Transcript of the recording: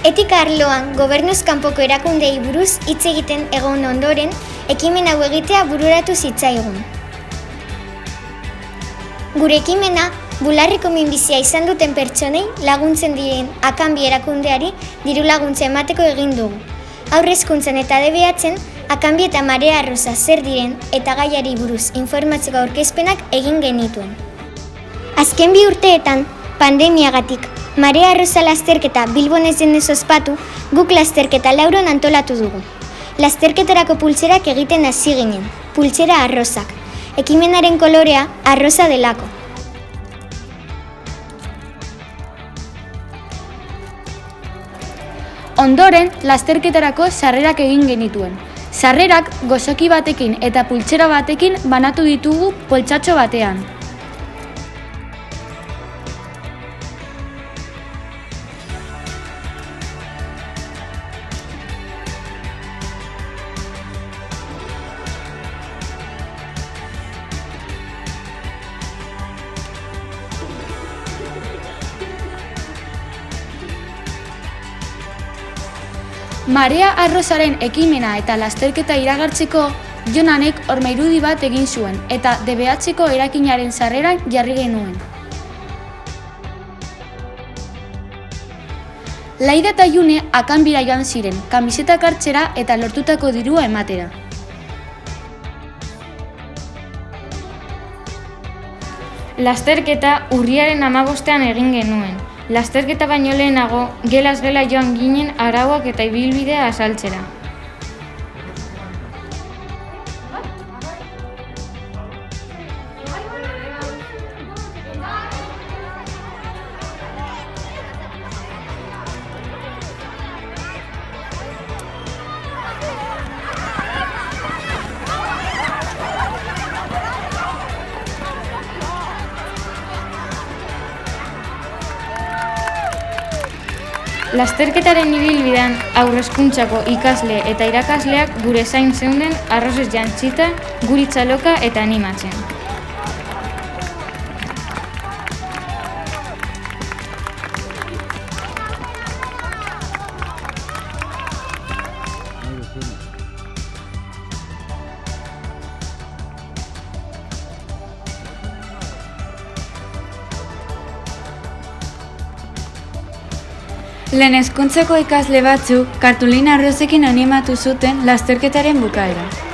Etika arloan gobernuz kanpoko erakundei buruz hitz egiten egon ondoren, ekimen hau egitea bururatu zitzaigun. Gure ekimena, bularreko minbizia izan duten pertsonei laguntzen diren Akanbi erakundeari diru laguntza emateko egin dugu. Haur hezkuntzan eta DBH-en Akanbi eta Marea Arrosa zer diren eta gaiari buruz informatzeko aurkezpenak egin genituen. Azken 2 urteetan, pandemiagatik, Marea Arrosa lasterketa Bilbon ez denez ospatu, guk lasterketa Lauron antolatu dugu. Lasterketarako pultserak egiten hasi ginen, pultsera arrosak. Ekimenaren kolorea arrosa delako. Ondoren, lasterketarako sarrerak egin genituen. Sarrerak gozoki batekin eta pultsera batekin banatu ditugu poltsatxo batean. Marea Arrosaren ekimena eta lasterketa iragartzeko, Jonanek horma irudi bat egin zuen eta DBH-ko erakinaren sarreran jarri genuen. Laida eta June Akanbira joan ziren, kamisetak hartzera eta lortutako dirua ematera. Lasterketa urriaren 15ean egin genuen. Lasterketa baino lehenago, gelaz gela joan ginen arauak eta ibilbidea azaltzera. Lasterketaren ibilbidean haur hezkuntzako ikasle eta irakasleak gure zain zeunden arrosez jantzita, guri txaloka eta animatzen. Lehen hezkuntzako ikasle batzuk kartulina arrozekin animatu zuten lasterketaren bukaera.